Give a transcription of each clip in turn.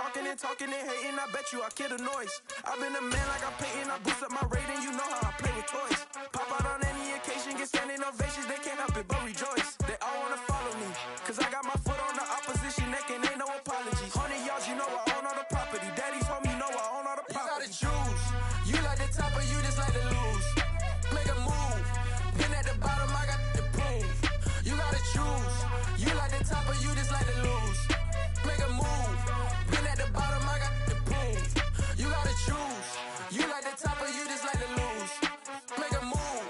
talking and hating, I bet you I kill the noise. I've been a man like I'm Peyton, I boost up my rating, you know how I play with toys. Pop out on any occasion, get standing ovations, they can't help it but rejoice. They all wanna follow me, cause I got my foot on the opposition neck and ain't no apologies. 100 yards, you know I own all the property. Daddy's home, you know I own all the property. You gotta choose, you like the top or you just like to lose. Make a move, been at the bottom, I got to prove. You gotta choose, you like the top or you just like to lose. Make a move, been at the bottom, I got to prove. You gotta choose, you like the top or you just like to lose. Make a move,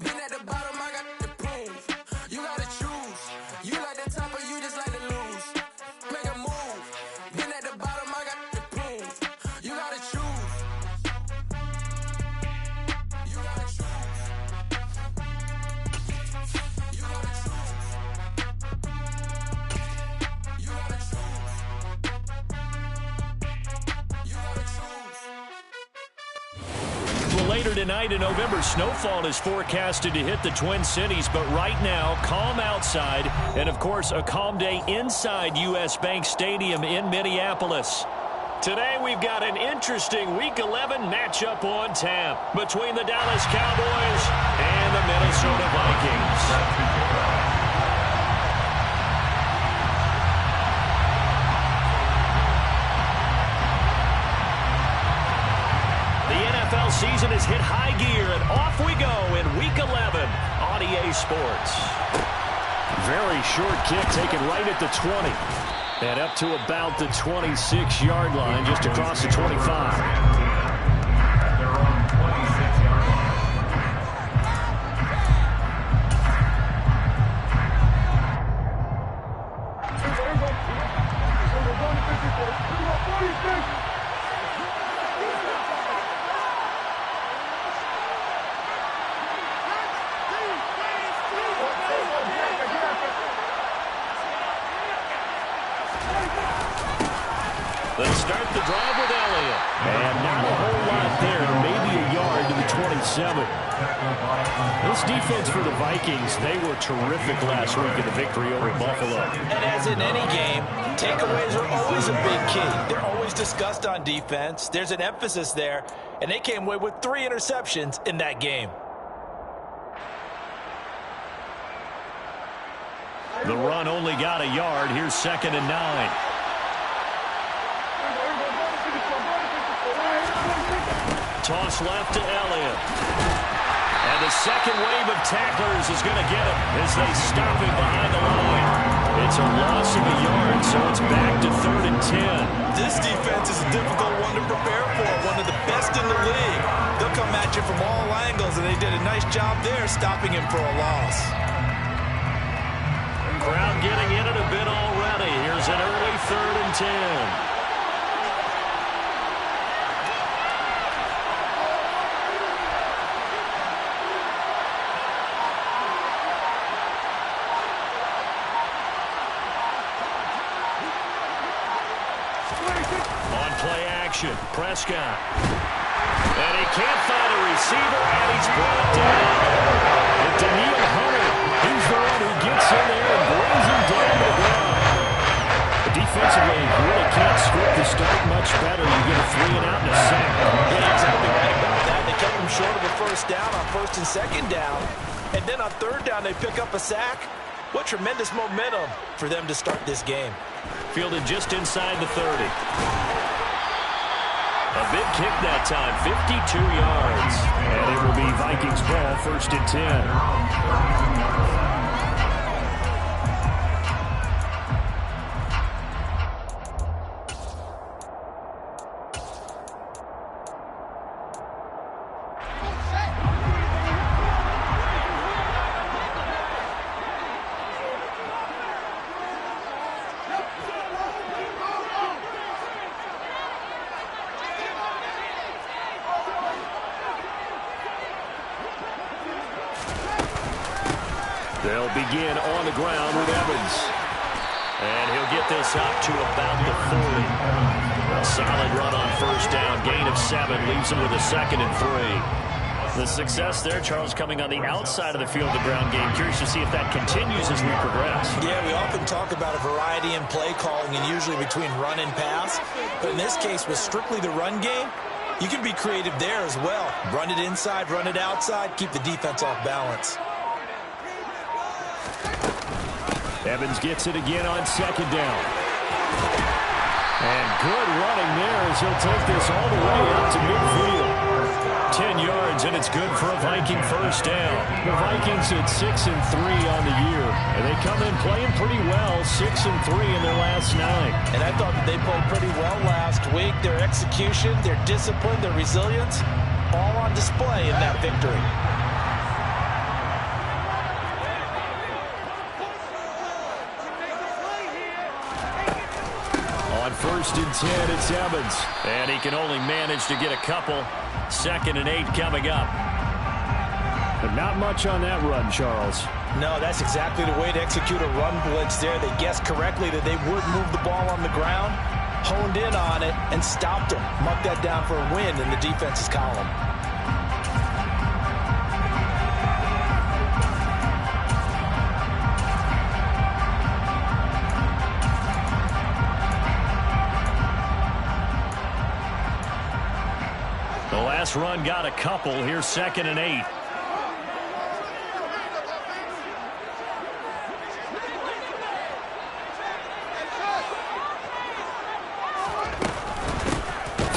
been at the bottom, I got to prove. You gotta choose, you like the top or you just like to lose. Make a move, been at the bottom, I got to prove. You gotta choose. You gotta choose. You gotta choose. You gotta choose. You gotta choose. Well, later tonight in November, snowfall is forecasted to hit the Twin Cities, but right now, calm outside, and of course, a calm day inside U.S. Bank Stadium in Minneapolis. Today, we've got an interesting Week 11 matchup on tap between the Dallas Cowboys and the Minnesota Vikings. Season has hit high gear, and off we go in Week 11 on EA Sports. Very short kick taken right at the 20. And up to about the 26-yard line, just across the 25. Let's start the drive with Elliott. And not a whole lot there, maybe a yard to the 27. This defense for the Vikings, they were terrific last week in the victory over Buffalo. And as in any game, takeaways are always a big key. They're always discussed on defense. There's an emphasis there, and they came away with 3 interceptions in that game. The run only got a yard. Here's 2nd and 9. Toss left to Elliott. And the second wave of tacklers is going to get him as they stop him behind the line. It's a loss of a yard, so it's back to 3rd and 10. This defense is a difficult one to prepare for, one of the best in the league. They'll come at you from all angles, and they did a nice job there stopping him for a loss. Crowd getting in it a bit already. Here's an early 3rd and 10. Prescott. And he can't find a receiver, and he's brought down. And Daniil Hunter, he's the one who gets in there and brings him down to the ground. But defensively, you really can't script the start much better. You get a 3 and out and a sack. Yeah, exactly right about that. They kept him short of a first down on 1st and 2nd down. And then on 3rd down, they pick up a sack. What tremendous momentum for them to start this game. Fielded just inside the 30. A big kick that time, 52 yards. And it will be Vikings ball, 1st and 10. They'll begin on the ground with Evans. And he'll get this up to about the 40. A solid run on 1st down, gain of 7, leaves him with a 2nd and 3. The success there, Charles, coming on the outside of the field, the ground game. Curious to see if that continues as we progress. Yeah, we often talk about a variety in play calling and usually between run and pass. But in this case, with strictly the run game, you can be creative there as well. Run it inside, run it outside, keep the defense off balance. Evans gets it again on second down. And good running there as he'll take this all the way out to midfield. 10 yards, and it's good for a Viking first down. The Vikings at 6-3 on the year. And they come in playing pretty well, 6-3 in their last 9. And I thought that they played pretty well last week. Their execution, their discipline, their resilience, all on display in that victory. On 1st and 10, it's Evans. And he can only manage to get a couple. 2nd and 8 coming up. But not much on that run, Charles. No, that's exactly the way to execute a run blitz there. They guessed correctly that they would move the ball on the ground, honed in on it, and stopped them. Mucked that down for a win in the defense's column. Last run got a couple. Here's 2nd and 8.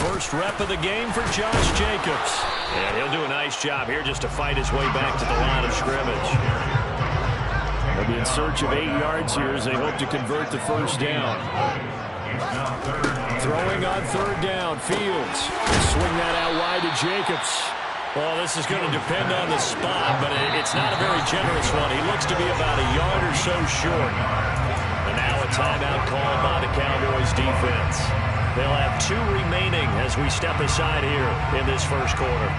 First rep of the game for Josh Jacobs. And he'll do a nice job here just to fight his way back to the line of scrimmage. They'll be in search of 8 yards here as they hope to convert the first down. Throwing on 3rd down, Fields. Swing that out wide to Jacobs. Well, this is going to depend on the spot, but it's not a very generous one. He looks to be about a yard or so short. And now a timeout called by the Cowboys defense. They'll have 2 remaining as we step aside here in this first quarter.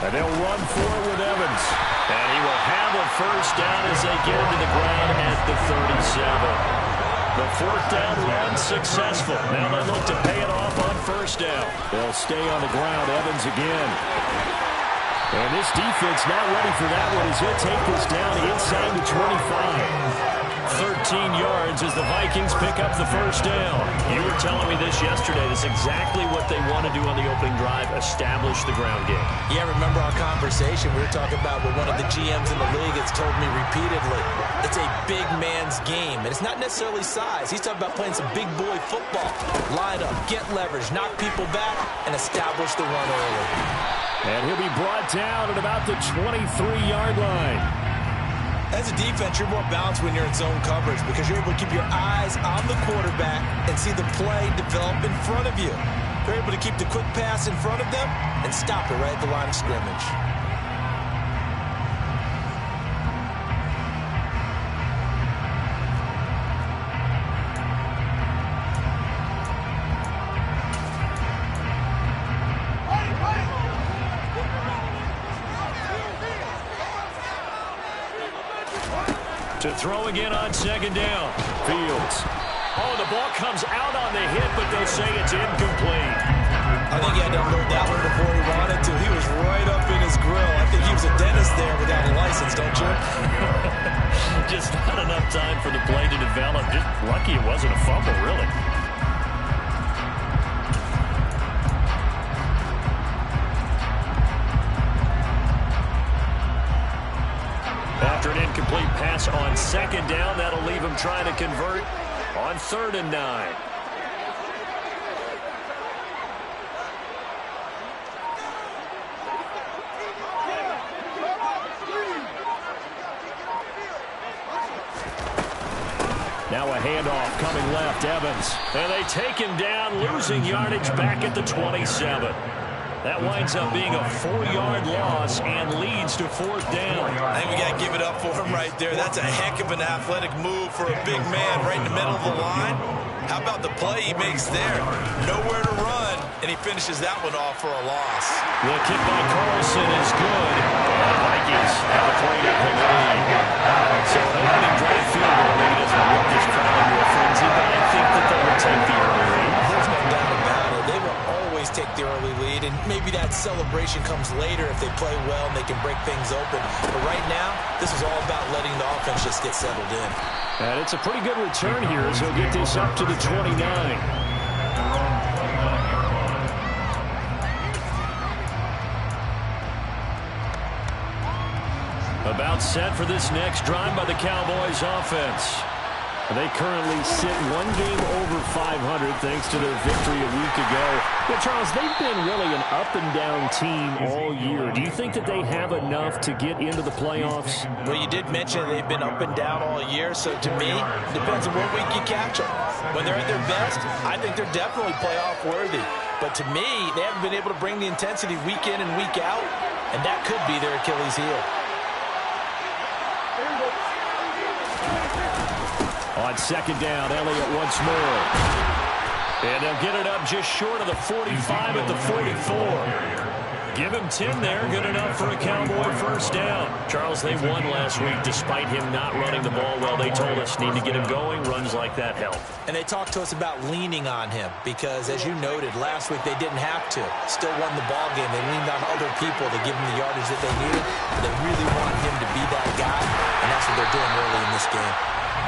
And they'll run for it with Evans. And he will have a first down as they get into the ground at the 37. The 4th down run successful. Now they look to pay it off on 1st down. They'll stay on the ground. Evans again. And this defense not ready for that one as he'll take this down inside the 25. 13 yards as the Vikings pick up the first down. You were telling me this yesterday. This is exactly what they want to do on the opening drive, establish the ground game. Yeah, remember our conversation? We were talking about what one of the GMs in the league has told me repeatedly. It's a big man's game, and it's not necessarily size. He's talking about playing some big boy football. Line up, get leverage, knock people back, and establish the run early. And he'll be brought down at about the 23-yard line. As a defense, you're more balanced when you're in zone coverage because you're able to keep your eyes on the quarterback and see the play develop in front of you. You're able to keep the quick pass in front of them and stop it right at the line of scrimmage. To throw again on 2nd down. Fields. Oh, the ball comes out on the hit, but they'll say it's incomplete. I think he had to unload that one before he wanted to. He was right up in his grill. I think he was a dentist there without a license, don't you? Just not enough time for the play to develop. Just lucky it wasn't a fumble, really. After an incomplete pass on 2nd down, that'll leave him trying to convert on 3rd and 9. Now a handoff coming left, Evans. And they take him down, losing yardage back at the 27. That winds up being a 4-yard loss and leads to 4th down. I think we got to give it up for him right there. That's a heck of an athletic move for a big man right in the middle of the line. How about the play he makes there? Nowhere to run, and he finishes that one off for a loss. The kick by Carlson is good. And the Vikings have a 3-0 lead. So an opening drive field goal maybe doesn't whip this crowd into a frenzy, but I think that they will take the early lead. There's no doubt about it. They will always take the early lead, and maybe that celebration comes later if they play well and they can break things open. But right now, this is all about letting the offense just get settled in. And it's a pretty good return here as he'll get this up to the 29. About set for this next drive by the Cowboys offense. They currently sit one game over 500 thanks to their victory a week ago. But Charles, they've been really an up-and-down team all year. Do you think that they have enough to get into the playoffs? Well, you did mention they've been up and down all year, so to me, it depends on what week you catch them. When they're at their best, I think they're definitely playoff-worthy. But to me, they haven't been able to bring the intensity week in and week out, and that could be their Achilles heel. On 2nd down, Elliott once more. And they'll get it up just short of the 45 at the 44. Give him 10 there, good enough for a Cowboy 1st down. Charles, they won last week despite him not running the ball well. They told us need to get him going. Runs like that help. And they talked to us about leaning on him because, as you noted, last week they didn't have to. Still won the ball game. They leaned on other people to give him the yardage that they needed. But they really want him to be that guy, and that's what they're doing early in this game.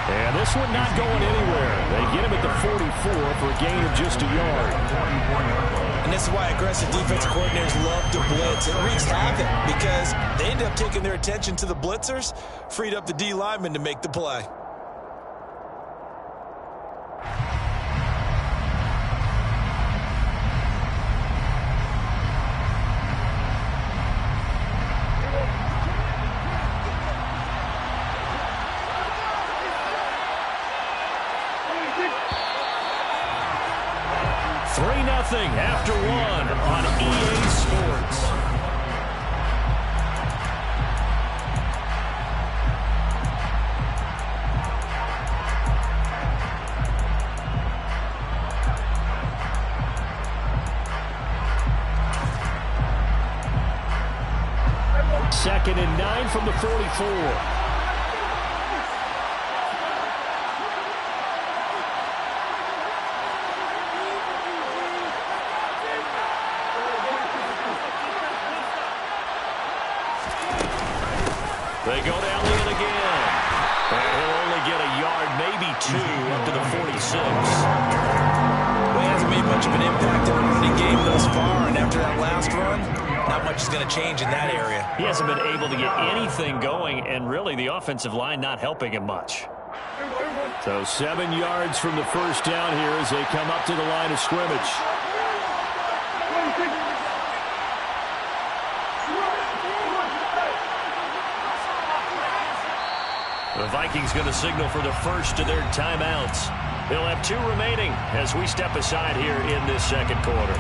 And this one not going anywhere. They get him at the 44 for a gain of just a yard. And this is why aggressive defensive coordinators love to blitz. It wreaks havoc because they end up taking their attention to the blitzers, freed up the D lineman to make the play. After one on EA Sports. Second and 9 from the 44. They go to Elliott again. And he'll only get a yard, maybe 2, up to the 46. Well, he hasn't made much of an impact on the game thus far, and after that last run, not much is going to change in that area. He hasn't been able to get anything going, and really the offensive line not helping him much. So 7 yards from the 1st down here as they come up to the line of scrimmage. The Vikings going to signal for the first of their timeouts. They'll have 2 remaining as we step aside here in this 2nd quarter.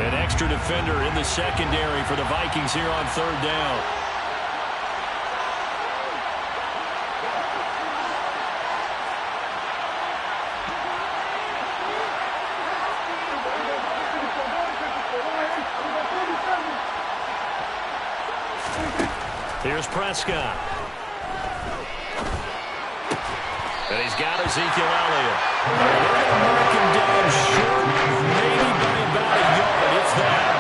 An extra defender in the secondary for the Vikings here on 3rd down. Here's Prescott. And he's got Ezekiel Elliott. They're going to mark him down short, maybe by about a yard, if that.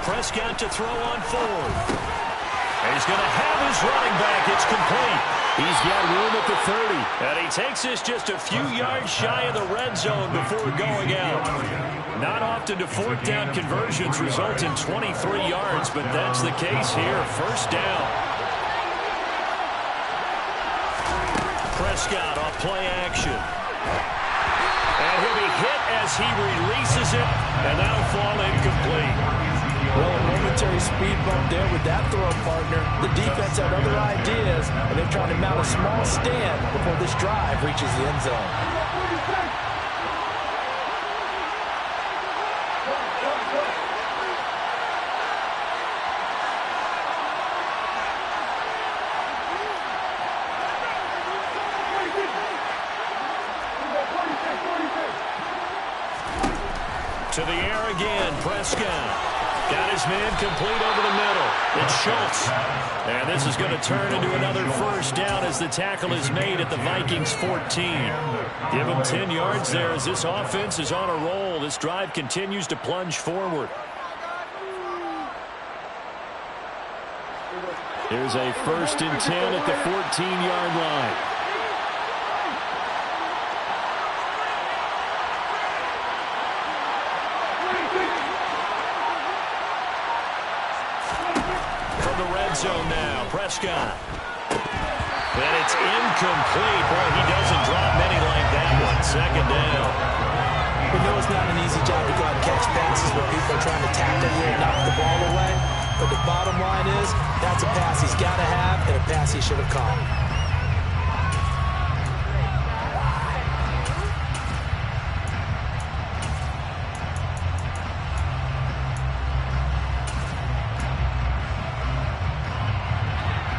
Prescott to throw on 4th. And he's going to have his running back. It's complete. He's got room at the 30. And he takes this just a few yards shy of the red zone before going out. Not often do fourth down conversions result in 23 yards, but that's the case here. First down. Prescott off play action. And he'll be hit as he releases it, and that'll fall incomplete. Well, a momentary speed bump there with that throw, partner. The defense had other ideas, and they're trying to mount a small stand before this drive reaches the end zone. To the air again, Prescott. Got his man complete over the middle. It's Schultz. And this is going to turn into another first down as the tackle is made at the Vikings 14. Give him 10 yards there as this offense is on a roll. This drive continues to plunge forward. Here's a 1st and 10 at the 14-yard line. Zone now, Prescott. And it's incomplete. Boy, he doesn't drop many like that one. Second down. We know it's not an easy job to go out and catch passes where people are trying to tackle you and knock the ball away. But the bottom line is, that's a pass he's got to have and a pass he should have caught.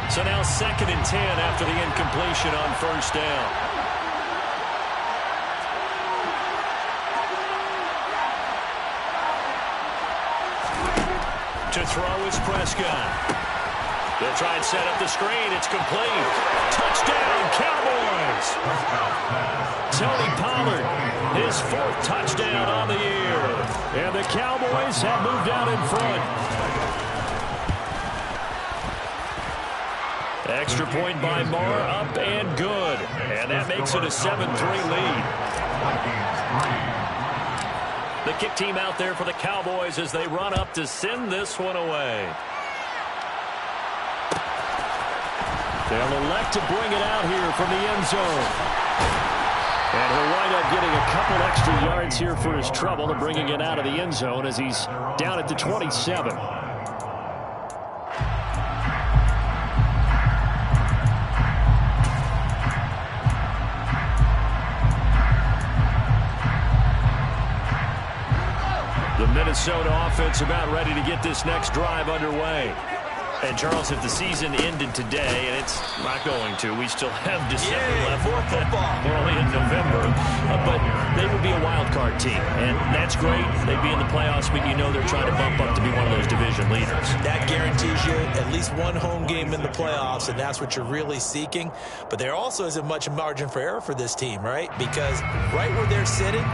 So now 2nd and 10 after the incompletion on first down. To throw is Prescott. They'll try and set up the screen. It's complete. Touchdown, Cowboys! Tony Pollard, his 4th touchdown on the year. And the Cowboys have moved out in front. Extra point by Moore, up and good. And that makes it a 7-3 lead. The kick team out there for the Cowboys as they run up to send this one away. They'll elect to bring it out here from the end zone. And he'll wind up getting a couple extra yards here for his trouble and bringing it out of the end zone as he's down at the 27. Minnesota offense about ready to get this next drive underway. And, Charles, if the season ended today, and it's not going to, we still have December left. More football. We're only in November. But they would be a wild card team, and that's great. They'd be in the playoffs, but you know they're trying to bump up to be one of those division leaders. That guarantees you at least one home game in the playoffs, and that's what you're really seeking. But there also isn't much margin for error for this team, right? Because right where they're sitting,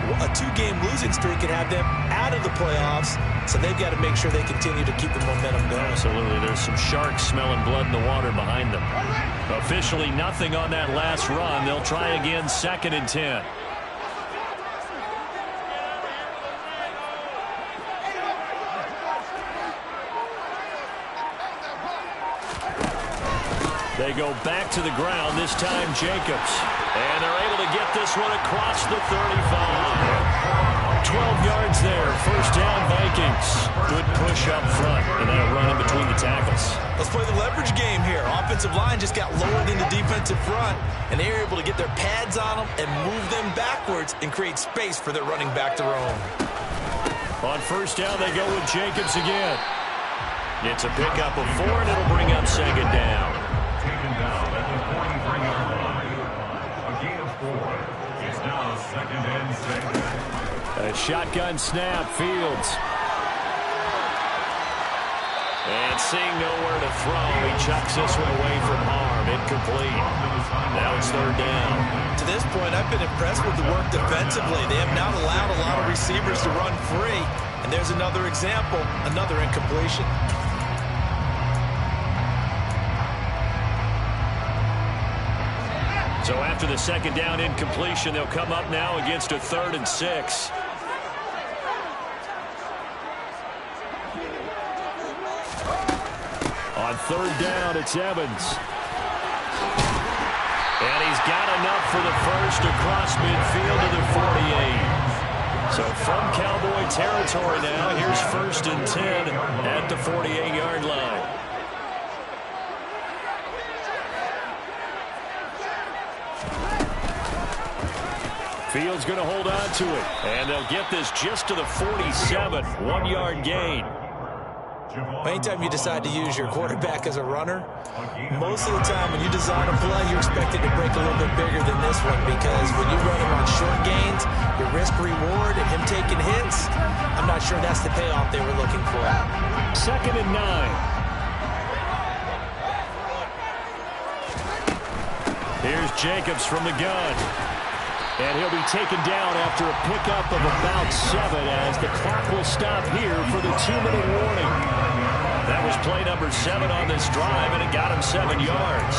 a 2-game losing streak can have them out of the playoffs, so they've got to make sure they continue to keep the momentum going. Absolutely. There's some sharks smelling blood in the water behind them. Officially nothing on that last run. They'll try again, 2nd and 10. They go back to the ground, this time Jacobs. And they're able to get this one across the 35. 12 yards there, first down Vikings. Good push up front, and then a run in between the tackles. Let's play the leverage game here. Offensive line just got lowered in the defensive front, and they were able to get their pads on them and move them backwards and create space for their running back to roam. On first down, they go with Jacobs again. It's a pickup of 4, and it'll bring up 2nd down. Taken down at the 43-yard line. A gain of 4. It's now 2nd and 6. A shotgun snap, Fields. And seeing nowhere to throw, he chucks this one away from harm. Incomplete. Now it's 3rd down. To this point, I've been impressed with the work defensively. They have not allowed a lot of receivers to run free. And there's another example, another incompletion. So after the second down incompletion, they'll come up now against a 3rd and 6. On 3rd down, it's Evans. And he's got enough for the first across midfield to the 48. So from Cowboy territory now, here's 1st and 10 at the 48-yard line. Fields going to hold on to it. And they'll get this just to the 47. 1-yard gain. Anytime you decide to use your quarterback as a runner, most of the time when you design a play, you're expected to break a little bit bigger than this one, because when you run him on short gains, your risk-reward and him taking hits, I'm not sure that's the payoff they were looking for. 2nd and 9. Here's Jacobs from the gun. And he'll be taken down after a pickup of about 7 as the clock will stop here for the 2-minute warning. That was play number 7 on this drive, and it got him 7 yards.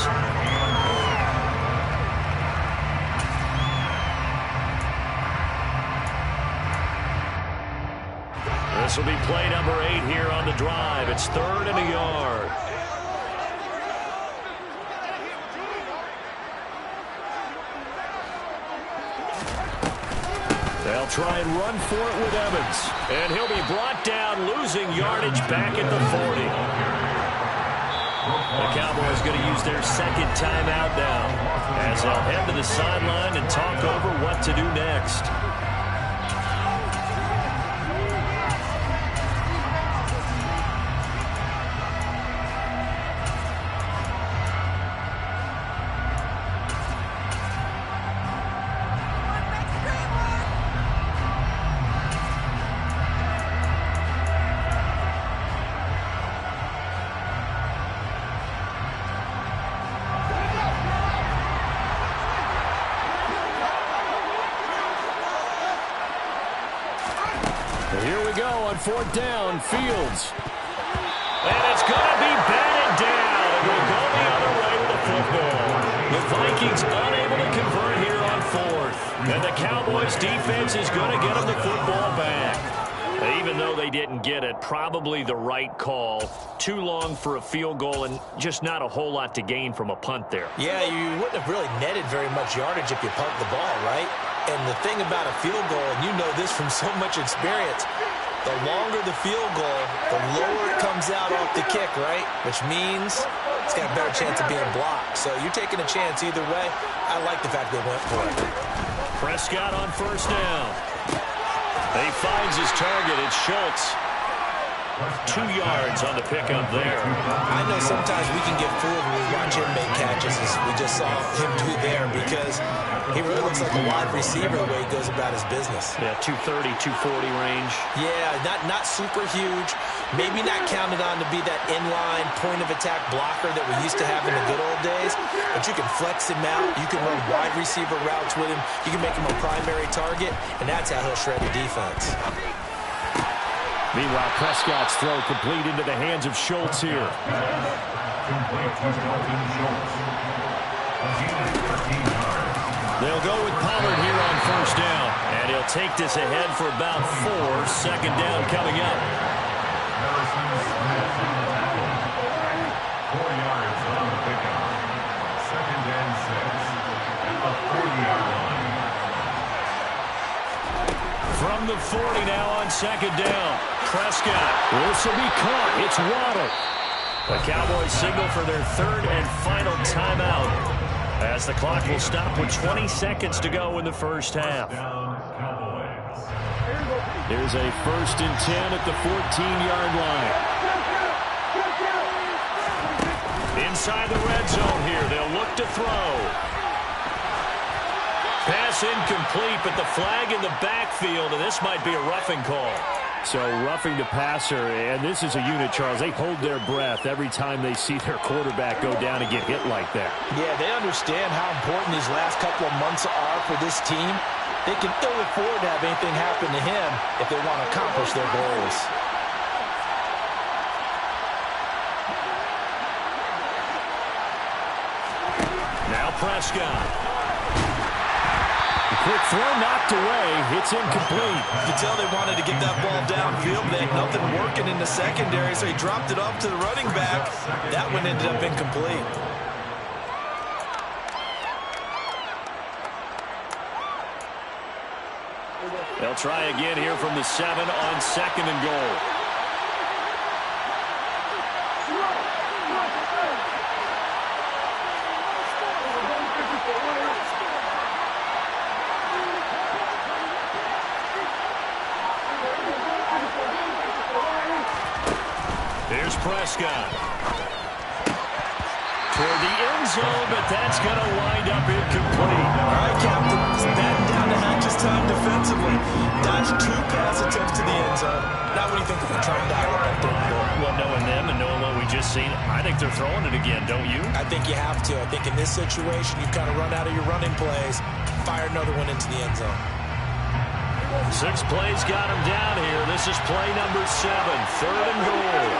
This will be play number 8 here on the drive. It's 3rd and a yard. They'll try and run for it with Evans. And he'll be brought down, losing yardage back at the 40. The Cowboys going to use their 2nd timeout now, as they'll head to the sideline and talk over what to do next. Here we go on 4th down, Fields. And it's going to be batted down. It will go the other way with the football. The Vikings unable to convert here on 4th. And the Cowboys defense is going to get them the football back. Even though they didn't get it, probably the right call. Too long for a field goal and just not a whole lot to gain from a punt there. Yeah, you wouldn't have really netted very much yardage if you pumped the ball, right? And the thing about a field goal, and you know this from so much experience, the longer the field goal, the lower it comes out off the kick, right? Which means it's got a better chance of being blocked. So you're taking a chance either way. I like the fact they went for it. Prescott on 1st down. He finds his target. It's Schultz. 2 yards on the pickup there. I know sometimes we can get fooled when we watch him make catches, as we just saw him do there, because he really looks like a wide receiver the way he goes about his business. Yeah, 230, 240 range. Yeah, not super huge. Maybe not counted on to be that inline point-of-attack blocker that we used to have in the good old days, but you can flex him out. You can run wide receiver routes with him. You can make him a primary target, and that's how he'll shred the defense. Meanwhile, Prescott's throw complete into the hands of Schultz here. They'll go with Pollard here on 1st down. And he'll take this ahead for about 4. 2nd down coming up. 4 yards on the pickup. 2nd and 6 at the 40-yard line. From the 40 now on 2nd down. Prescott. This will be caught. It's Waddle. The Cowboys signal for their 3rd and final timeout, as the clock will stop with 20 seconds to go in the first half. Here's a 1st and 10 at the 14-yard line. Inside the red zone here. They'll look to throw. Pass incomplete, but the flag in the backfield, and this might be a roughing call. So roughing the passer, and this is a unit, Charles. They hold their breath every time they see their quarterback go down and get hit like that. Yeah, they understand how important these last couple of months are for this team. They can ill afford to have anything happen to him if they want to accomplish their goals. Now Prescott. Quick throw knocked away. It's incomplete. You can tell they wanted to get that ball downfield. They had nothing working in the secondary, so he dropped it off to the running back. That one ended up incomplete. They'll try again here from the 7 on 2nd and goal. Here's Prescott. Toward the end zone, but that's going to wind up incomplete. All right, Captain. Batting down the hatches time defensively. Dodged 2 pass attempts to the end zone. Now what do you think they're trying to dial up that third goal? Well, knowing them and knowing what we just seen, I think they're throwing it again, don't you? I think you have to. I think in this situation, you kind of run out of your running plays, fire another one into the end zone. 6 plays got him down here. This is play number 7, 3rd and goal.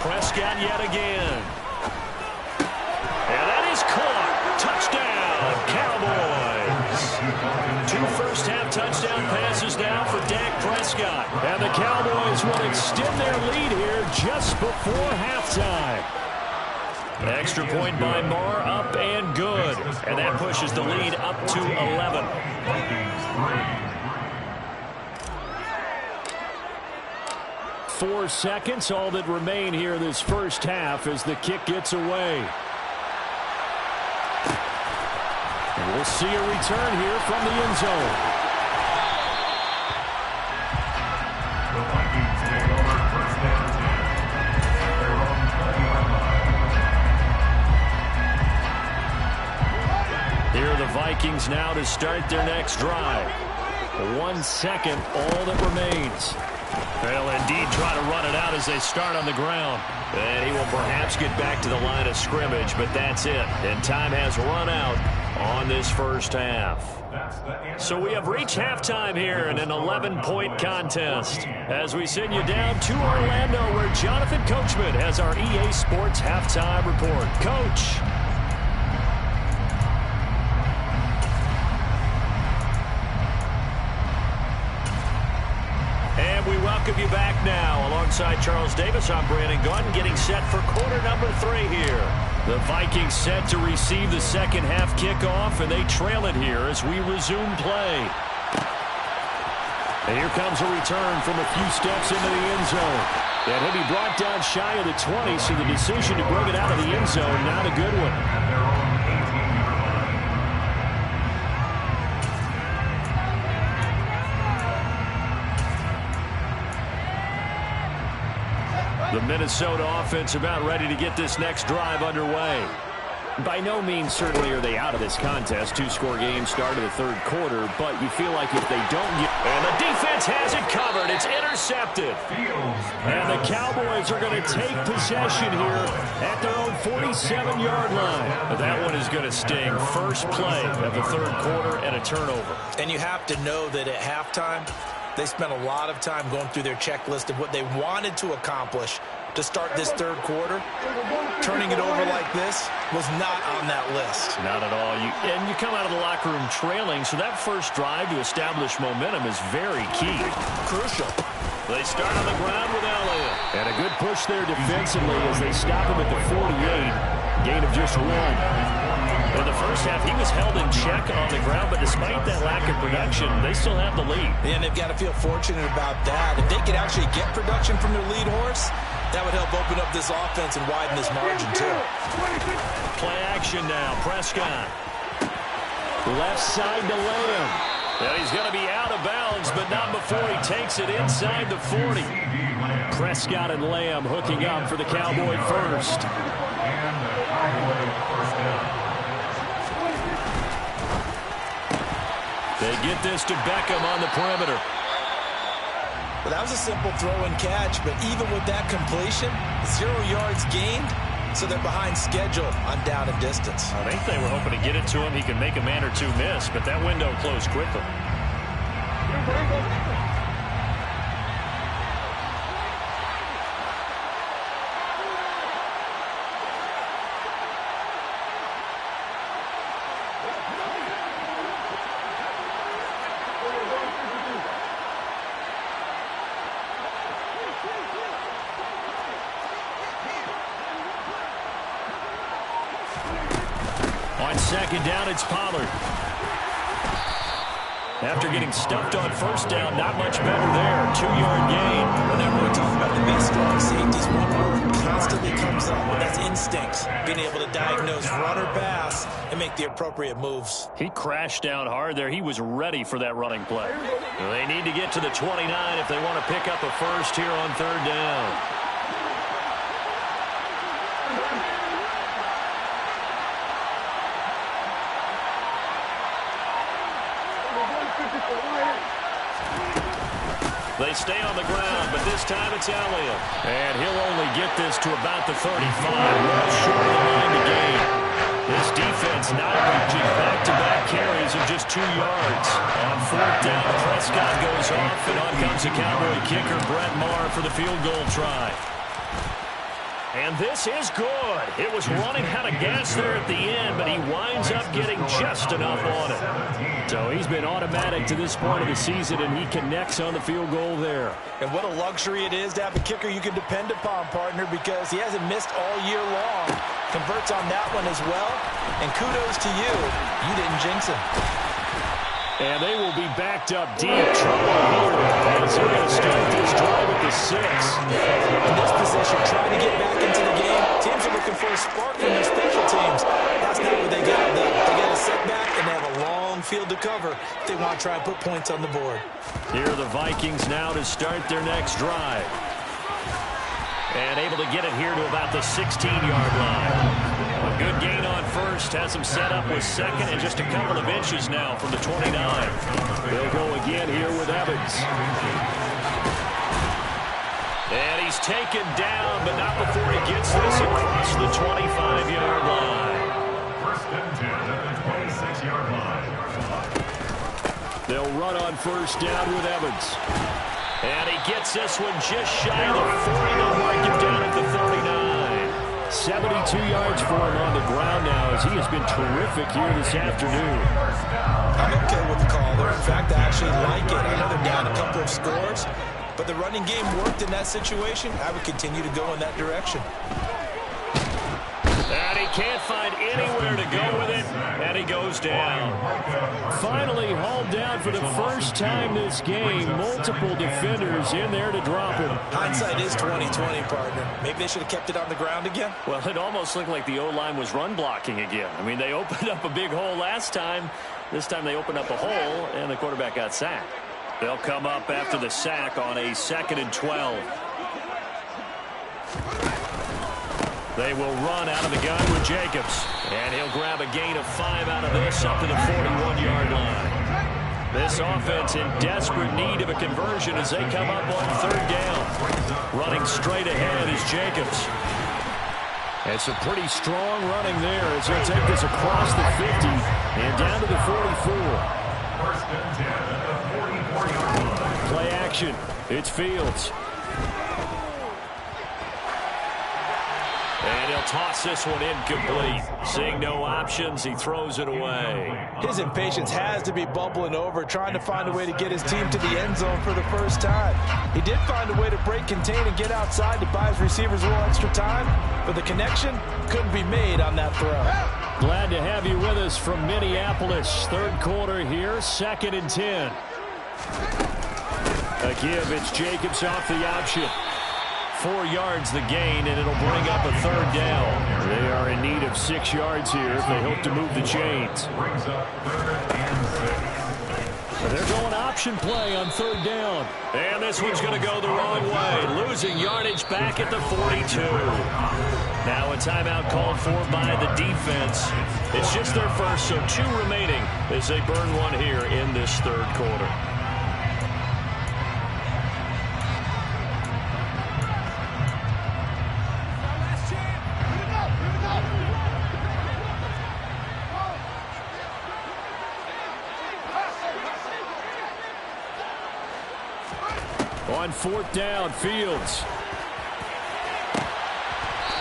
Prescott yet again. And that is caught. Touchdown, Cowboys. 2 first-half touchdown passes now for Dak Prescott. And the Cowboys will extend their lead here just before halftime. Extra point by Marr, up and good. And that pushes the lead up to 11. 4 seconds, all that remain here this first half as the kick gets away. And we'll see a return here from the end zone. The Vikings take over first and 10. Their own 20-yard line. Here are the Vikings now to start their next drive. 1 second, all that remains. They'll indeed try to run it out as they start on the ground. And he will perhaps get back to the line of scrimmage, but that's it. And time has run out on this first half. So we have reached halftime here in an 11-point contest. As we send you down to Orlando, where Jonathan Coachman has our EA Sports halftime report. Coach. We welcome you back now. Alongside Charles Davis, I'm Brandon Gaudin, getting set for quarter number 3 here. The Vikings set to receive the second half kickoff, and they trail it here as we resume play. And here comes a return from a few steps into the end zone. And he'll be brought down shy of the 20, so the decision to bring it out of the end zone, not a good one. The Minnesota offense about ready to get this next drive underway. By no means certainly are they out of this contest. 2-score game start of the 3rd quarter, but you feel like if they don't get... And the defense has it covered. It's intercepted. And the Cowboys are going to take possession here at their own 47-yard line. That one is going to sting. First play of the 3rd quarter and a turnover. And you have to know that at halftime, they spent a lot of time going through their checklist of what they wanted to accomplish to start this 3rd quarter. Turning it over like this was not on that list. Not at all. And you come out of the locker room trailing, so that first drive to establish momentum is very key. Crucial. They start on the ground with Elliott. And a good push there defensively as they stop him at the 48. Gain of just 1. In the first half, he was held in check on the ground, but despite that lack of production, they still have the lead. And they've got to feel fortunate about that. If they could actually get production from their lead horse, that would help open up this offense and widen this margin, too. Play action now. Prescott. Left side to Lamb. And he's going to be out of bounds, but not before he takes it inside the 40. Prescott and Lamb hooking up for the Cowboy first. And the Cowboy first down. They get this to Beckham on the perimeter. Well, that was a simple throw and catch, but even with that completion, 0 yards gained, so they're behind schedule on down and distance. I think they were hoping to get it to him. He could make a man or 2 miss, but that window closed quickly. second down, it's Pollard. After getting stuffed on first down, not much better there. 2-yard gain. Whenever we talk about the best strong safeties, one word constantly comes up, and that's instinct. Being able to diagnose run or pass and make the appropriate moves. He crashed down hard there. He was ready for that running play. They need to get to the 29 if they want to pick up a first here on third down. They stay on the ground, but this time it's Elliott. And he'll only get this to about the 35. Well short of the line to gain. This defense not reaching back-to-back carries of just 2 yards. On fourth down, Prescott goes off, and on comes the Cowboy kicker, Brett Maher, for the field goal try. And this is good. It was running out of gas there at the end, but he winds up getting just enough on it. So he's been automatic to this point of the season, and he connects on the field goal there. And what a luxury it is to have a kicker you can depend upon, partner, because he hasn't missed all year long. Converts on that one as well. And kudos to you. You didn't jinx him. And they will be backed up deep. Trouble here as they're going to start this drive at the 6. In this position, trying to get back into the game, teams are looking for a spark from their special teams. That's not what they got, though. They got a setback, and they have a long field to cover if they want to try and put points on the board. Here are the Vikings now to start their next drive. And able to get it here to about the 16-yard line. A good gain on first, has him set up with second and just a couple of inches now from the 29. They'll go again here with Evans. And he's taken down, but not before he gets this across the 25-yard line. First and 10 at the 26-yard line. They'll run on first down with Evans. And he gets this one just shy of the 40. They'll mark him down at the 39. 72 yards for him on the ground now as he has been terrific here this afternoon. I'm okay with the call there. In fact, I actually like it. I know they're down a couple of scores, but the running game worked in that situation. I would continue to go in that direction. And he can't find anywhere to go with it, and he goes down. Finally hauled down for the first time this game. Multiple defenders in there to drop him. Hindsight is 20/20, partner. Maybe they should have kept it on the ground again. Well, it almost looked like the O-line was run blocking again. I mean, they opened up a big hole last time. This time they opened up a hole, and the quarterback got sacked. They'll come up after the sack on a 2nd and 12. They will run out of the gun with Jacobs. And he'll grab a gain of 5 out of this up to the 41-yard line. This offense in desperate need of a conversion as they come up on third down. Running straight ahead is Jacobs. And some pretty strong running there as he'll take this across the 50 and down to the 44. First and 10 at the 44-yard line. Play action. It's Fields. And he'll toss this one incomplete. Seeing no options, he throws it away. His impatience has to be bubbling over, trying to find a way to get his team to the end zone for the first time. He did find a way to break, contain, and get outside to buy his receivers a little extra time, but the connection couldn't be made on that throw. Glad to have you with us from Minneapolis. Third quarter here, 2nd and 10. A give, it's Jacobs off the option. 4 yards the gain, and it'll bring up a third down. They are in need of 6 yards here if they hope to move the chains. Brings up 3rd and 6. But they're going option play on third down. And this one's going to go the wrong way. Losing yardage back at the 42. Now a timeout called for by the defense. It's just their first, so 2 remaining as they burn one here in this third quarter. On fourth down, Fields.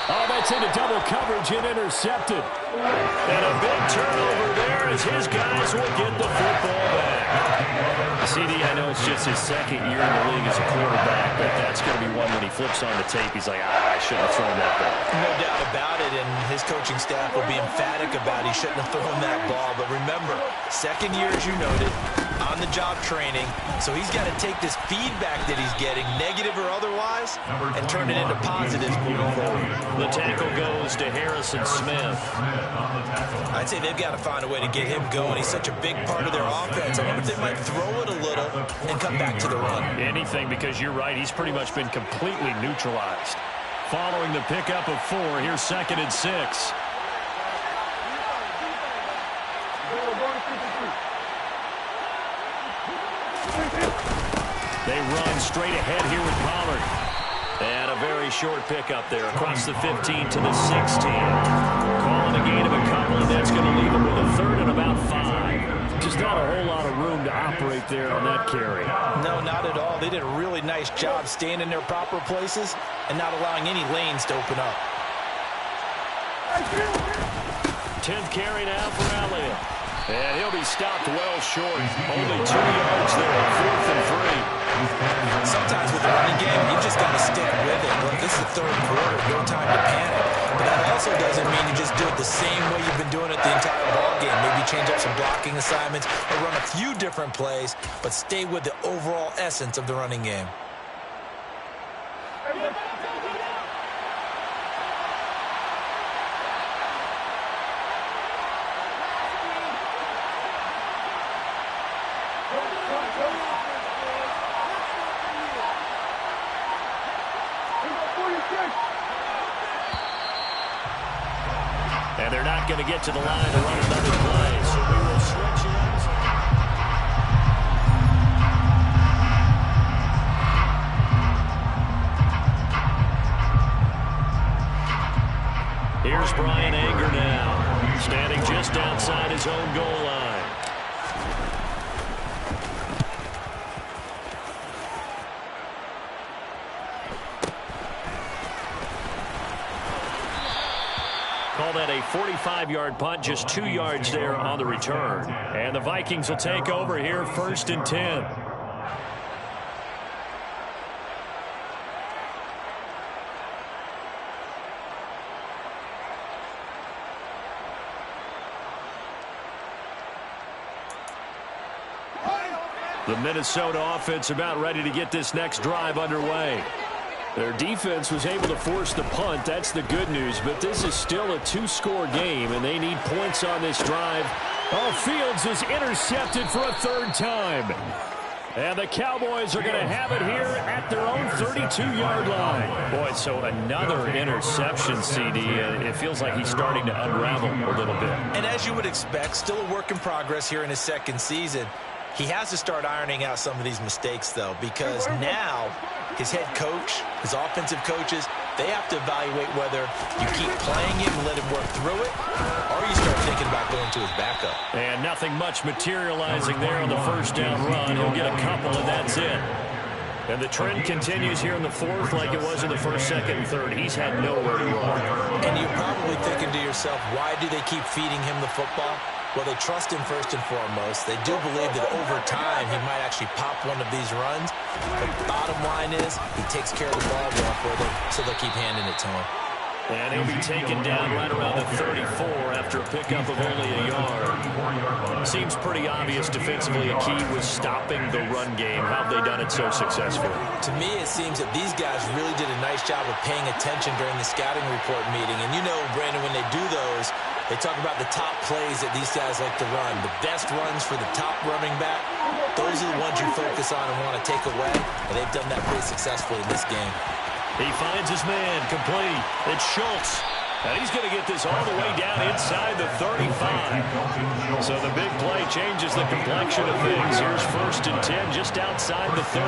Oh, that's into double coverage and intercepted. And a big turnover there as his guys will get the football back. CD, I know it's just his second year in the league as a quarterback, but that's going to be one when he flips on the tape, he's like, I shouldn't have thrown that ball. No doubt about it, and his coaching staff will be emphatic about he shouldn't have thrown that ball. But remember, second year, as you noted, on-the-job training, so he's got to take this feedback that he's getting, negative or otherwise, and turn it into positives moving forward. The tackle goes to Harrison Smith. I'd say they've got to find a way to get him going. He's such a big part of their offense. I wonder if they might throw it a little and come back to the run. Anything, because you're right, he's pretty much been completely neutralized. Following the pickup of 4, here's 2nd and 6. They run straight ahead here with Pollard. And a very short pickup there across the 15 to the 16. Calling a gain of a couple, and that's going to leave him with a 3rd and about 5. Just not a whole lot of room to operate there on that carry. No, not at all. They did a really nice job staying in their proper places and not allowing any lanes to open up. 10th carry now for Elliott. And he'll be stopped well short. Only 2 yards there, 4th and 3. Sometimes with the running game, you just got to stick with it. Look, this is the 3rd quarter, no time to panic. But that also doesn't mean you just do it the same way you've been doing it the entire ball game. Maybe change up some blocking assignments or run a few different plays, but stay with the overall essence of the running game. And they're not going to get to the line to run another play, so we will switch it. Here's Brian Anger now, standing just outside his own goal line. Call that a 45-yard punt, just 2 yards there on the return. And the Vikings will take over here, 1st and 10. The Minnesota offense about ready to get this next drive underway. Their defense was able to force the punt. That's the good news. But this is still a 2-score game, and they need points on this drive. Oh, Fields is intercepted for a 3rd time. And the Cowboys are going to have it here at their own 32-yard line. Boy, so another interception, CD. It feels like he's starting to unravel a little bit. And as you would expect, still a work in progress here in his 2nd season. He has to start ironing out some of these mistakes, though, because now his head coach, his offensive coaches, they have to evaluate whether you keep playing him and let him work through it, or you start thinking about going to his backup. And nothing much materializing there on the 1st down run. He'll get a couple, and that's it. And the trend continues here in the 4th like it was in the 1st, 2nd, and 3rd. He's had nowhere to run. And you're probably thinking to yourself, why do they keep feeding him the football? Well, they trust him first and foremost. They do believe that over time he might actually pop one of these runs. But the bottom line is he takes care of the ball well for them, so they'll keep handing it to him. And he'll be taken down right around the 34 after a pickup of only a yard. Seems pretty obvious defensively a key was stopping the run game. How have they done it so successfully? To me, it seems that these guys really did a nice job of paying attention during the scouting report meeting. And you know, Brandon, when they do those, they talk about the top plays that these guys like to run. The best runs for the top running back, those are the ones you focus on and want to take away. And they've done that pretty successfully in this game. He finds his man, complete. It's Schultz. And he's going to get this all the way down inside the 35. So the big play changes the complexion of things. Here's 1st and 10 just outside the 30.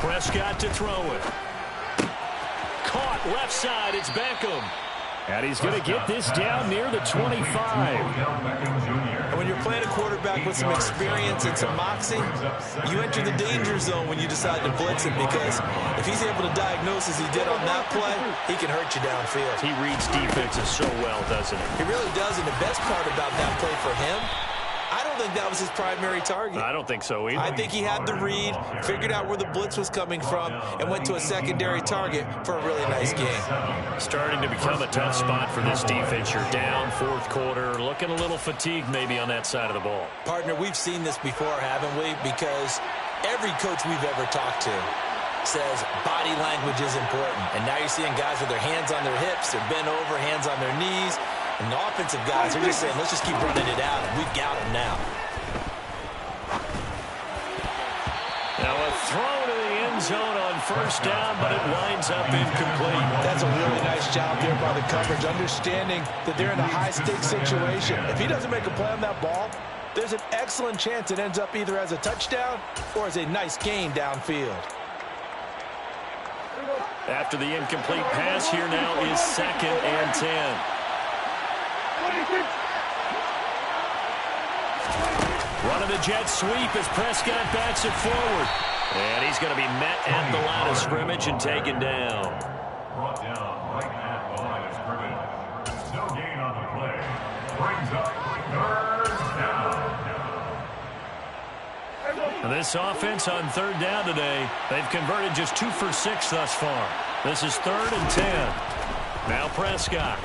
Prescott to throw it. Caught left side, it's Beckham. And he's going to get this down near the 25. And when you're playing a quarterback with some experience and some moxie, you enter the danger zone when you decide to blitz him, because if he's able to diagnose as he did on that play, he can hurt you downfield. He reads defenses so well, doesn't he? He really does, and the best part about that play for him, I don't think that was his primary target. I don't think so either. I think he had the read, figured out where the blitz was coming from, and went to a secondary target for a really nice game. Starting to become a tough spot for this defense. You're down fourth quarter, looking a little fatigued maybe on that side of the ball. Partner, we've seen this before, haven't we? Because every coach we've ever talked to says body language is important. And now you're seeing guys with their hands on their hips, they're bent over, hands on their knees. And the offensive guys are just saying, let's just keep running it out, and we've got them now. Now a throw to the end zone on first down, but it winds up incomplete. That's a really nice job there by the coverage, understanding that they're in a high-stakes situation. If he doesn't make a play on that ball, there's an excellent chance it ends up either as a touchdown or as a nice gain downfield. After the incomplete pass, here now is 2nd and 10. Running the jet sweep as Prescott backs it forward. And he's going to be met at the line of scrimmage and taken down. Brought down right at the line of scrimmage. No gain on the play. Brings up 3rd down. And this offense on 3rd down today, they've converted just 2 for 6 thus far. This is 3rd and 10. Now Prescott.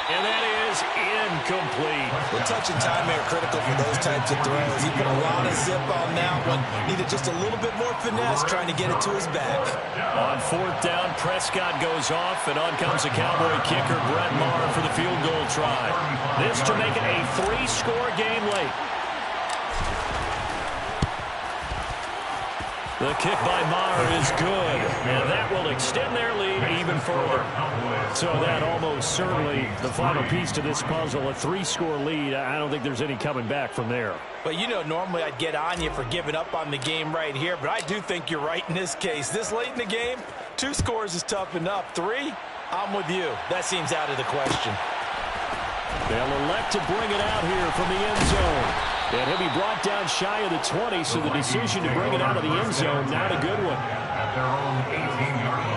And that is incomplete. The touch and time are critical for those types of throws. He put a lot of zip on that one. Needed just a little bit more finesse trying to get it to his back. On 4th down, Prescott goes off, and on comes the Cowboy kicker, Brett Maher, for the field goal try. This to make it a 3-score game late. The kick by Maher is good, and that will extend their lead even further. So that almost certainly the final piece to this puzzle, a 3-score lead. I don't think there's any coming back from there. But you know, normally I'd get on you for giving up on the game right here, but I do think you're right in this case. This late in the game, 2 scores is tough enough. 3, I'm with you. That seems out of the question. They'll elect to bring it out here from the end zone. And he'll be brought down shy of the 20, so the decision to bring it out of the end zone, not a good one. At their own 18-yard line.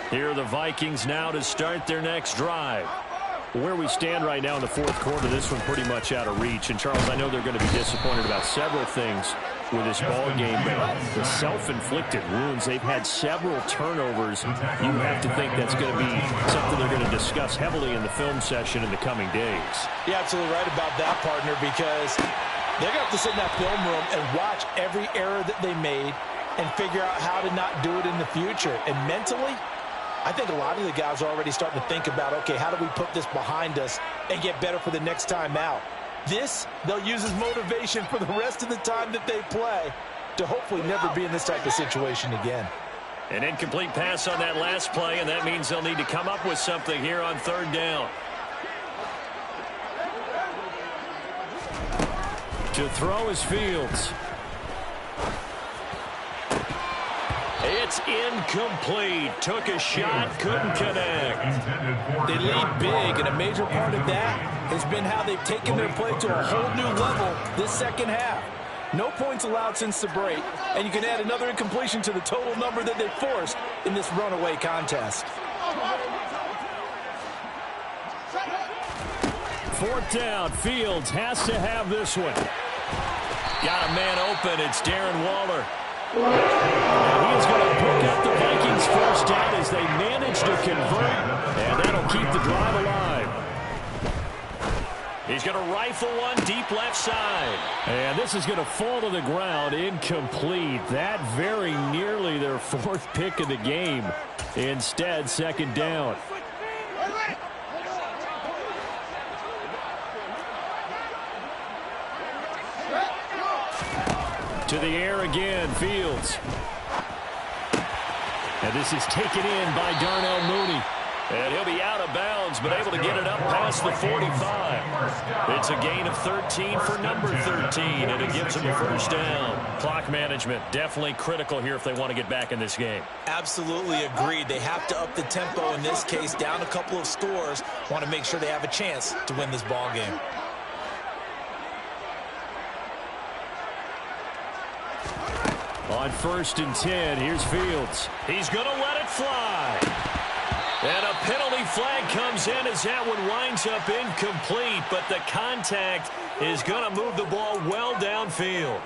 Here are the Vikings now to start their next drive. Where we stand right now in the fourth quarter, this one pretty much out of reach. And, Charles, I know they're going to be disappointed about several things with this ball game, but the self-inflicted wounds, they've had several turnovers. You have to think that's going to be something they're going to discuss heavily in the film session in the coming days. You're absolutely right about that, partner, because they're going to have to sit in that film room and watch every error that they made and figure out how to not do it in the future. And mentally, I think a lot of the guys are already starting to think about, okay, how do we put this behind us and get better for the next time out? This, they'll use as motivation for the rest of the time that they play to hopefully never be in this type of situation again. An incomplete pass on that last play, and that means they'll need to come up with something here on 3rd down. To throw is Fields. It's incomplete. Took a shot, couldn't connect. They lead big, and a major part of that has been how they've taken their play to a whole new level this second half. No points allowed since the break, and you can add another incompletion to the total number that they forced in this runaway contest. 4th down, Fields has to have this one. Got a man open, it's Darren Waller. And he's going to pick up the Vikings first down as they manage to convert, and that'll keep the drive alive. He's going to rifle one deep left side. And this is going to fall to the ground, incomplete. That very nearly their 4th pick of the game. Instead, 2nd down. To the air again, Fields. And this is taken in by Darnell Mooney. And he'll be out of bounds, but able to get it up past the 45. It's a gain of 13 for number 13, and it gives him a first down. Clock management definitely critical here if they want to get back in this game. Absolutely agreed. They have to up the tempo in this case, down a couple of scores. Want to make sure they have a chance to win this ball game. On 1st and 10, here's Fields. He's going to let it fly. And a penalty flag comes in as that one winds up incomplete, but the contact is going to move the ball well downfield.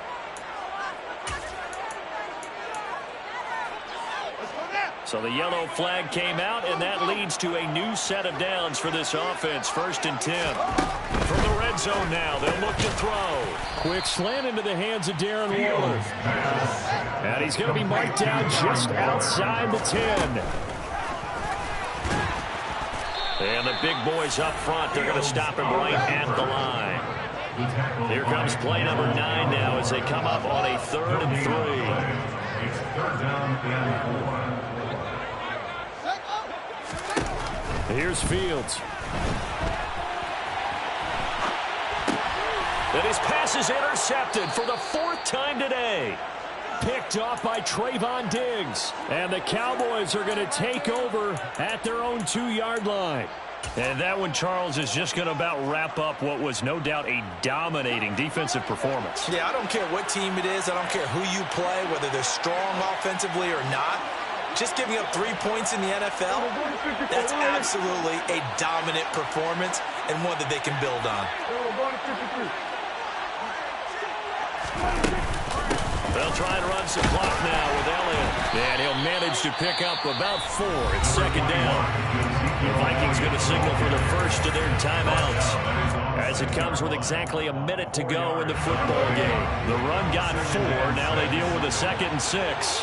So the yellow flag came out, and that leads to a new set of downs for this offense. 1st and 10. From the red zone now, they'll look to throw. Quick slant into the hands of Darren Waller. And he's going to be marked down just outside the 10. And the big boys up front, they're going to stop him right at the line. Here comes play number 9 now as they come up on a 3rd and 3. It's 3rd down and 4. Here's Fields. And his pass is intercepted for the 4th time today. Picked off by Trayvon Diggs. And the Cowboys are going to take over at their own 2-yard line. And that one, Charles, is just going to about wrap up what was no doubt a dominating defensive performance. Yeah, I don't care what team it is. I don't care who you play, whether they're strong offensively or not. Just giving up 3 points in the NFL, that's absolutely a dominant performance and one that they can build on. They'll try and run some clock now with Elliott. And he'll manage to pick up about 4. It's 2nd down. The Vikings going to signal for the first of their timeouts as it comes with exactly a minute to go in the football game. The run got 4. Now they deal with a 2nd and 6.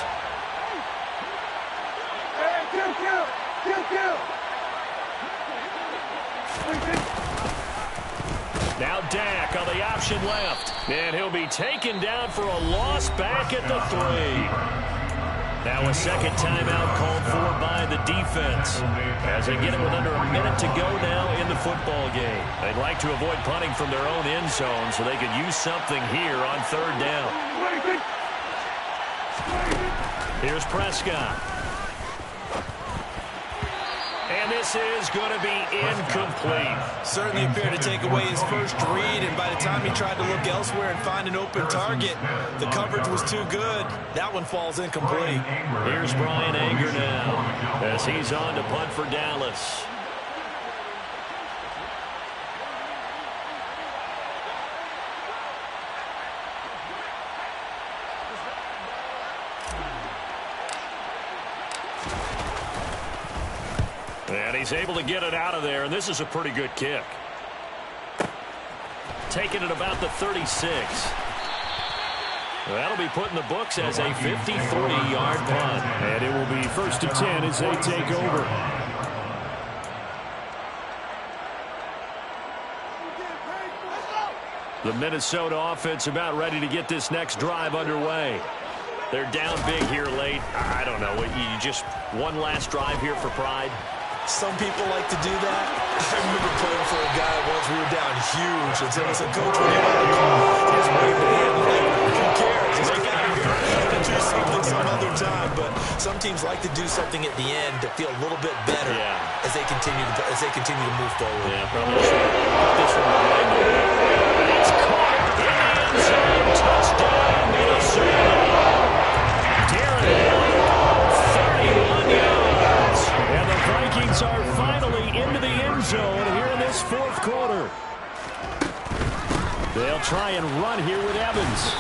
Now Dak on the option left. And he'll be taken down for a loss back at the 3. Now a 2nd timeout called for by the defense as they get it with under a minute to go now in the football game. They'd like to avoid punting from their own end zone so they could use something here on 3rd down. Here's Prescott. And this is going to be incomplete. Certainly appeared to take away his first read, and by the time he tried to look elsewhere and find an open target, the coverage was too good. That one falls incomplete. Here's Brian Anger now as he's on to punt for Dallas. And he's able to get it out of there, and this is a pretty good kick. Taking it about the 36. That'll be put in the books as a 53-yard punt. And it will be 1st and 10 as they take over. The Minnesota offense about ready to get this next drive underway. They're down big here late. I don't know. You just one last drive here for pride. Some people like to do that. I remember playing for a guy once. We were down huge. And so I said, Coach, what do you want to call? He just waved the hand like, who cares? Just get out of here. And do something some other time. But some teams like to do something at the end to feel a little bit better as they continue to move forward. Yeah, probably should put this one behind you. It's caught in the end zone. Touchdown, Minnesota. Darren Waller, 31 yards. And the Vikings are finally into the end zone here in this 4th quarter. They'll try and run here with Evans.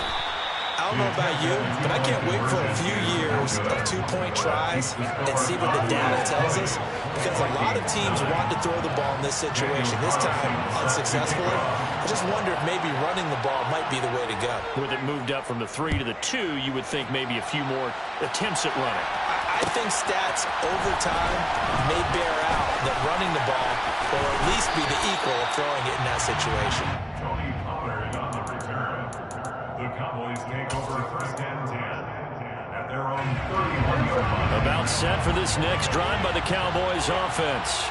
I don't know about you, but I can't wait for a few years of 2-point tries and see what the data tells us, because a lot of teams want to throw the ball in this situation. This time, unsuccessfully. I just wonder if maybe running the ball might be the way to go. With it moved up from the 3 to the 2, you would think maybe a few more attempts at running. I think stats over time may bear out that running the ball will at least be the equal of throwing it in that situation. Tony Pollard on the return. The Cowboys take over 1st and 10 at at their own 31-yard line. About set for this next drive by the Cowboys offense.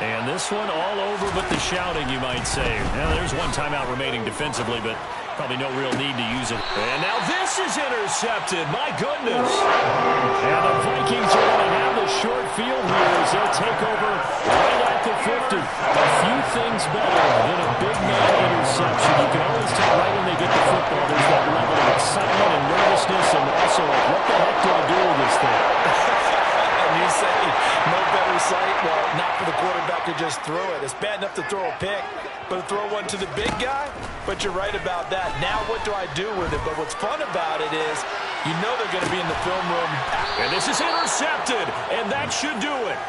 And this one all over but the shouting, you might say. Now, there's one timeout remaining defensively, but probably no real need to use it. And now this is intercepted. My goodness. And the Vikings are going to have the short field here as they'll take over right at the 50. A few things better than a big man interception. You can always tell right when they get the football, there's that level of excitement and nervousness, and also like, what the heck do I do with this thing? And you say no better sight? Well, not for the quarterback to just throw it. It's bad enough to throw a pick, but to throw one to the big guy? But you're right about that. Now what do I do with it? But what's fun about it is you know they're going to be in the film room. And this is intercepted, and that should do it.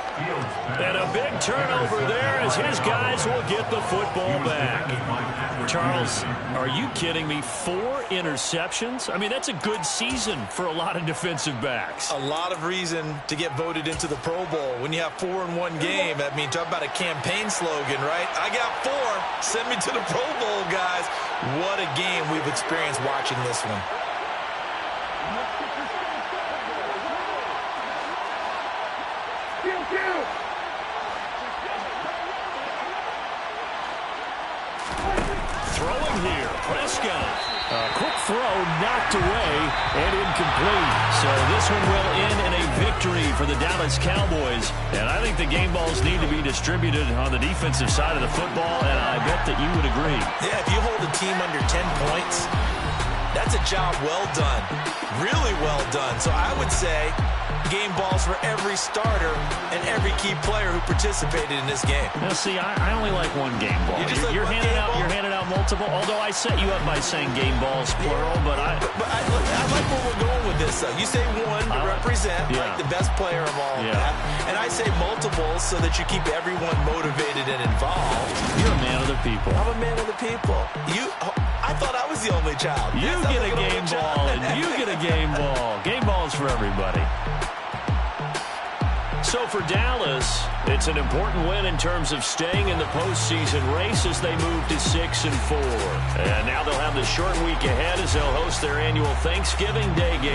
And a big turnover there as his guys will get the football back. Charles, are you kidding me? 4 interceptions? I mean, that's a good season for a lot of defensive backs. A lot of reason to get voted into the Pro Bowl. When you have 4 in one game, I mean, talk about a campaign slogan, right? I got 4. Send me to the Pro Bowl, guys. What a game we've experienced watching this one. Throwing here, Prescott. A quick throw knocked away and incomplete. So this one will end in a victory for the Dallas Cowboys. And I think the game balls need to be distributed on the defensive side of the football, and I bet that you would agree. Yeah, if you hold a team under 10 points, that's a job well done. Really well done. So I would say game balls for every starter and every key player who participated in this game. Now, see, I only like one game ball. You're handing out multiple, although I set you up by saying game balls, plural, but I like where we're going with this, though. You say one to represent, like the best player of all of that, and I say multiples so that you keep everyone motivated and involved. You're a man of the people. I'm a man of the people. I thought I was the only child. You get a game ball, and you get a game ball. Game balls for everybody. So for Dallas, it's an important win in terms of staying in the postseason race as they move to 6-4. And now they'll have the short week ahead as they'll host their annual Thanksgiving Day game.